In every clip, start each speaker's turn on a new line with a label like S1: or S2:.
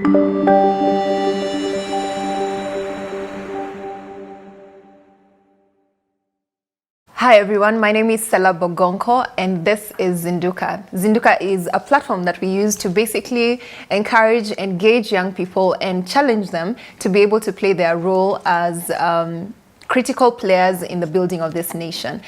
S1: Hi everyone, my name is Stella Bogonko and this is Zinduka. Zinduka is a platform that we use to basically encourage, engage young people and challenge them to be able to play their role as critical players in the building of this nation.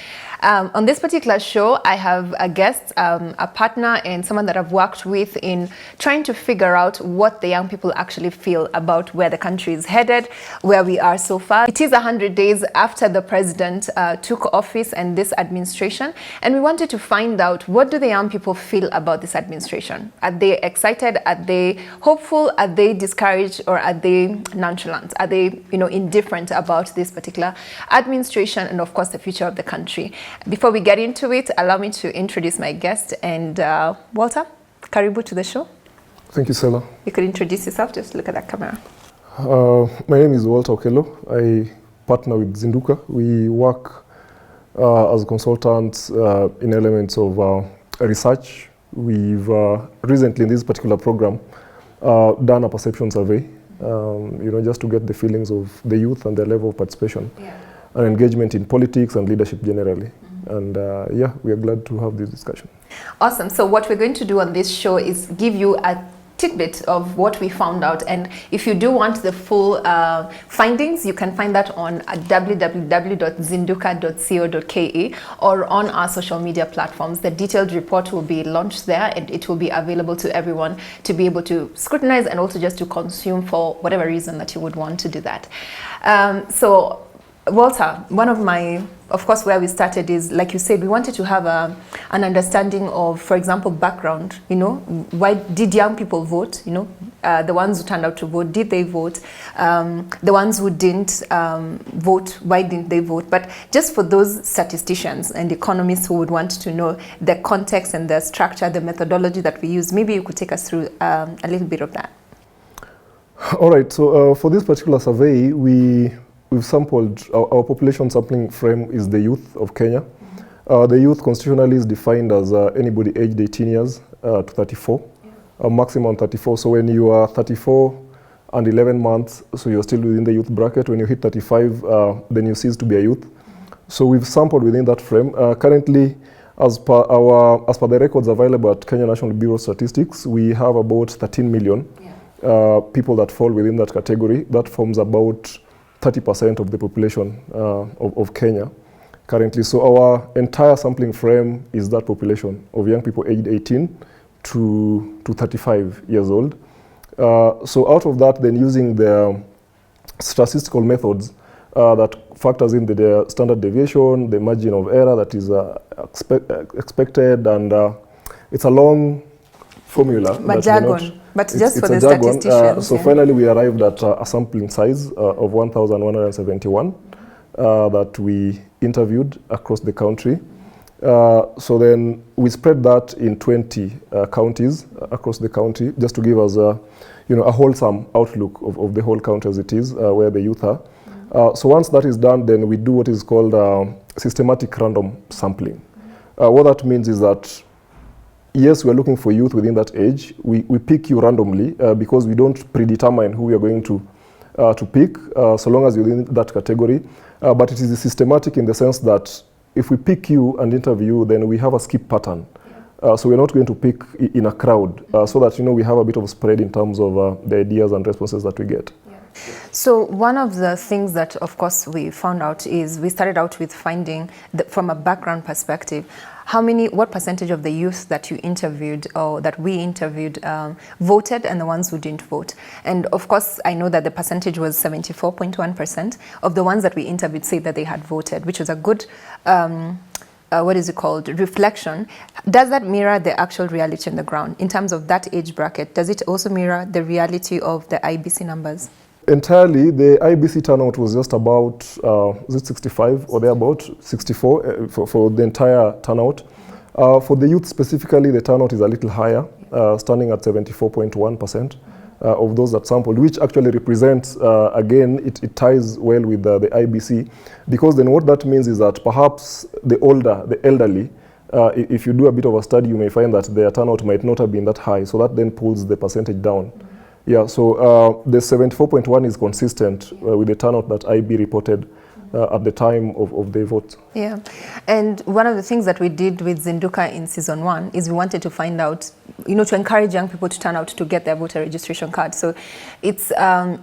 S1: On this particular show, I have a guest, a partner, and someone that I've worked with in trying to figure out what the young people actually feel about where the country is headed, where we are so far. It is 100 days after the president took office and this administration, and we wanted to find out, what do the young people feel about this administration? Are they excited? Are they hopeful? Are they discouraged? Or are they nonchalant? Are they, indifferent about this particular administration and, of course, the future of the country? Before we get into it, allow me to introduce my guest. And Walter, karibu to the show.
S2: Thank you, Stella.
S1: You could introduce yourself, just look at that camera.
S2: My name is Walter Okello. I partner with Zinduka. We work as consultants in elements of research. We've recently, in this particular program, done a perception survey, just to get the feelings of the youth and their level of participation. Yeah. And engagement in politics and leadership generally. And we are glad to have this discussion.
S1: Awesome. So what we're going to do on this show is give you a tidbit of what we found out. And if you do want the full findings, you can find that on www.zinduka.co.ke or on our social media platforms. The detailed report will be launched there and it will be available to everyone to be able to scrutinize and also just to consume for whatever reason that you would want to do that. So Walter, one of my, of course, where we started is, like you said, we wanted to have an understanding of, for example, background, why did young people vote, the ones who turned out to vote, did they vote? The ones who didn't vote, why didn't they vote? But just for those statisticians and economists who would want to know the context and the structure, the methodology that we use, maybe you could take us through a little bit of that.
S2: All right, so for this particular survey, we've sampled, our population sampling frame is the youth of Kenya. The youth constitutionally is defined as anybody aged 18 years to 34, maximum 34. So when you are 34 and 11 months, so you're still within the youth bracket. When you hit 35, then you cease to be a youth. So we've sampled within that frame. Currently, as per the records available at Kenya National Bureau of Statistics, we have about 13 million people that fall within that category. That forms about 30% of the population of Kenya currently. So our entire sampling frame is that population of young people aged 18 to 35 years old. So out of that, then using the statistical methods that factors in the standard deviation, the margin of error that is expected, and it's a long formula.
S1: But just for the statisticians.
S2: So finally we arrived at a sampling size of 1,171 that we interviewed across the country. So then we spread that in 20 counties across the country, just to give us a wholesome outlook of the whole country as it is, where the youth are. So once that is done, then we do what is called systematic random sampling. What that means is that yes, we're looking for youth within that age. We pick you randomly because we don't predetermine who we are going to pick, so long as you're in that category. But it is systematic in the sense that if we pick you and interview, then we have a skip pattern. So we're not going to pick in a crowd, so that we have a bit of spread in terms of the ideas and responses that we get.
S1: So one of the things that, of course, we found out is we started out with finding from a background perspective, what percentage of the youth that you interviewed or that we interviewed voted and the ones who didn't vote. And of course, I know that the percentage was 74.1% of the ones that we interviewed said that they had voted, which was a good, reflection. Does that mirror the actual reality on the ground in terms of that age bracket? Does it also mirror the reality of the IBC numbers?
S2: Entirely, the IBC turnout was just about, 65 or thereabout, 64 for the entire turnout. For the youth specifically, the turnout is a little higher, standing at 74.1% of those that sampled, which actually represents, again, it ties well with the IBC, because then what that means is that perhaps the elderly, if you do a bit of a study, you may find that their turnout might not have been that high, so that then pulls the percentage down. Yeah, so the 74.1 is consistent with the turnout that IB reported at the time of the vote.
S1: Yeah, and one of the things that we did with Zinduka in season 1 is we wanted to find out, to encourage young people to turn out to get their voter registration card. So it's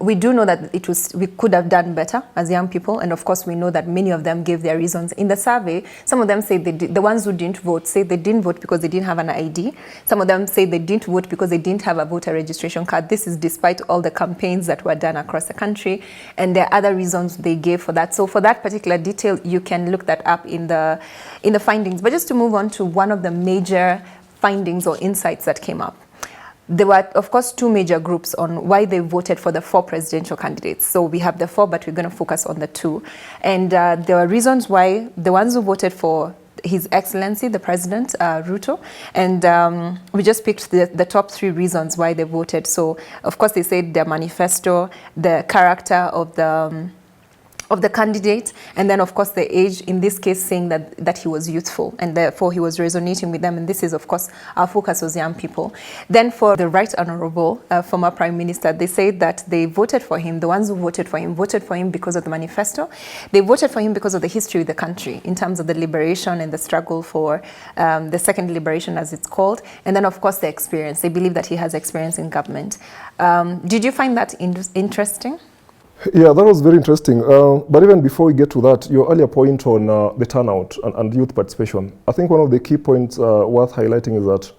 S1: we do know that we could have done better as young people, and of course we know that many of them gave their reasons. In the survey, some of them say the ones who didn't vote say they didn't vote because they didn't have an ID. Some of them say they didn't vote because they didn't have a voter registration card. This is despite all the campaigns that were done across the country, and there are other reasons they gave for that. So for that particular detail, you can look that up in the findings. But just to move on to one of the major findings or insights that came up. There were, of course, two major groups on why they voted for the 4 presidential candidates. So we have the 4, but we're going to focus on the 2. And there were reasons why the ones who voted for His Excellency, the President, Ruto, and we just picked the top 3 reasons why they voted. So, of course, they said their manifesto, the character of the candidate, and then of course the age, in this case saying that he was youthful and therefore he was resonating with them, and this is of course our focus was young people. Then for the Right Honorable former Prime Minister, they said that they voted for him, the ones who voted for him because of the manifesto. They voted for him because of the history of the country in terms of the liberation and the struggle for the second liberation as it's called, and then of course the experience. They believe that he has experience in government. Did you find that interesting?
S2: Yeah, that was very interesting. But even before we get to that, your earlier point on the turnout and youth participation, I think one of the key points worth highlighting is that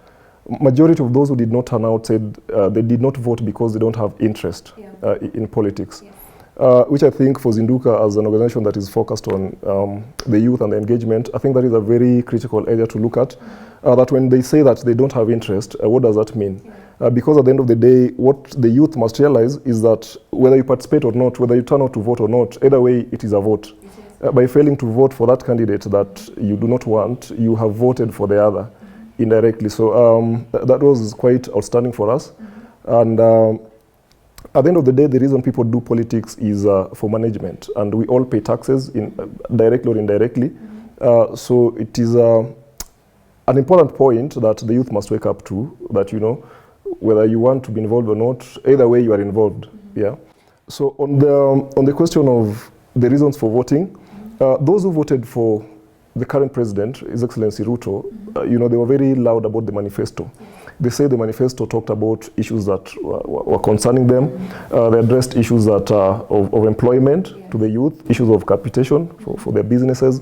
S2: majority of those who did not turn out said they did not vote because they don't have interest in politics, which I think for Zinduka as an organization that is focused on the youth and the engagement, I think that is a very critical area to look at. That when they say that they don't have interest, what does that mean? Because at the end of the day, what the youth must realize is that whether you participate or not, whether you turn out to vote or not, either way, it is a vote. By failing to vote for that candidate that you do not want, you have voted for the other indirectly. So that was quite outstanding for us. And at the end of the day, the reason people do politics is for management. And we all pay taxes, directly or indirectly. So it is an important point that the youth must wake up to, that, whether you want to be involved or not, either way you are involved. Yeah. So on the question of the reasons for voting, those who voted for the current president, His Excellency Ruto, they were very loud about the manifesto. They say the manifesto talked about issues that were concerning them. They addressed issues that of employment to the youth, issues of capitation for their businesses,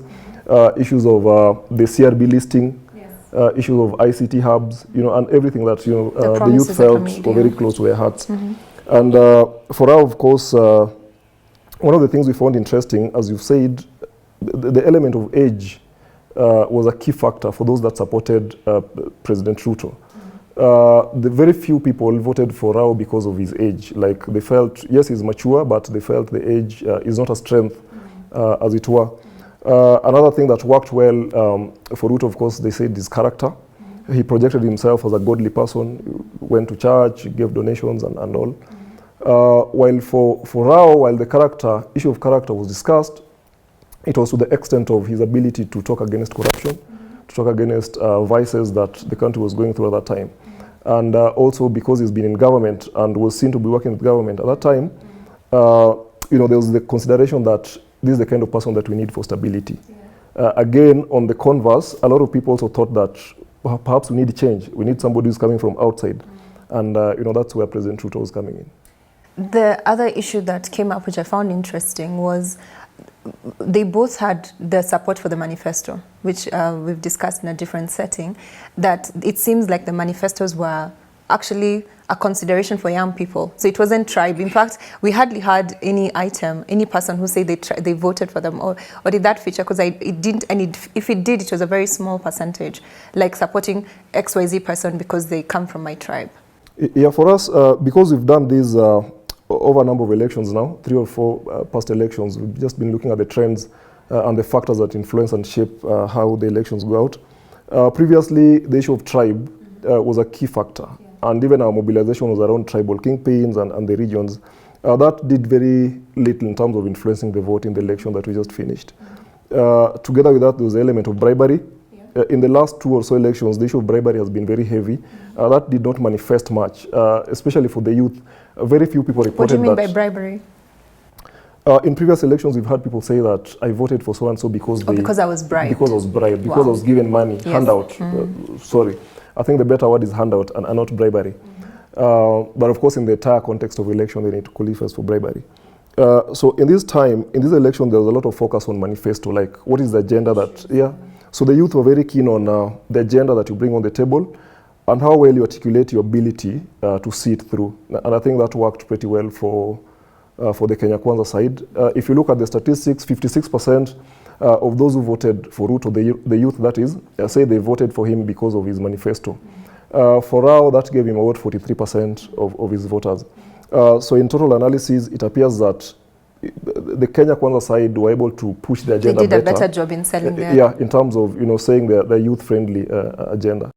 S2: issues of the CRB listing, issues of ICT hubs, and everything that the youth felt were very close to their hearts. And for us, of course, one of the things we found interesting, as you've said, the element of age was a key factor for those that supported President Ruto. The very few people voted for Rao because of his age. Like they felt, yes, he's mature, but they felt the age is not a strength, as it were. Another thing that worked well for Ruto, of course, they said his character. He projected himself as a godly person, went to church, gave donations and all. While for Rao, while the issue of character was discussed, it was to the extent of his ability to talk against corruption, to talk against vices that the country was going through at that time. And also because he's been in government and was seen to be working with government at that time, there was the consideration that this is the kind of person that we need for stability. Again, on the converse, a lot of people also thought that perhaps we need change. We need somebody who's coming from outside. And that's where President Ruto was coming in.
S1: The other issue that came up, which I found interesting, was they both had the support for the manifesto, which we've discussed in a different setting, that it seems like the manifestos were actually a consideration for young people. So it wasn't tribe. In fact, we hardly had any person who said they voted for them, or did that feature, because it didn't, and if it did, it was a very small percentage, like supporting XYZ person because they come from my tribe.
S2: Yeah, for us, because we've done these over a number of elections now, 3 or 4 past elections, we've just been looking at the trends and the factors that influence and shape how the elections go out. Previously, the issue of tribe was a key factor. And even our mobilization was around tribal kingpins and the regions. That did very little in terms of influencing the vote in the election that we just finished. Together with that, there was the element of bribery. In the last 2 or so elections, the issue of bribery has been very heavy. That did not manifest much, especially for the youth. Very few people reported that.
S1: What do you mean by bribery?
S2: In previous elections, we've had people say that I voted for so and so because
S1: because I was bribed.
S2: Because I was bribed. Because I was given money, handout. Sorry, I think the better word is handout and not bribery. But of course, in the entire context of election, they need to qualify for bribery. So in this election, there was a lot of focus on manifesto, like what is the agenda that, So the youth were very keen on the agenda that you bring on the table and how well you articulate your ability to see it through. And I think that worked pretty well for the Kenya Kwanza side. If you look at the statistics, 56% of those who voted for Ruto, the youth that is, say they voted for him because of his manifesto. For Rao, that gave him about 43% of his voters. So in total analysis, it appears that the Kenya Kwanza side were able to push the agenda better.
S1: They did a better job in selling that.
S2: Yeah, in terms of saying the youth-friendly agenda.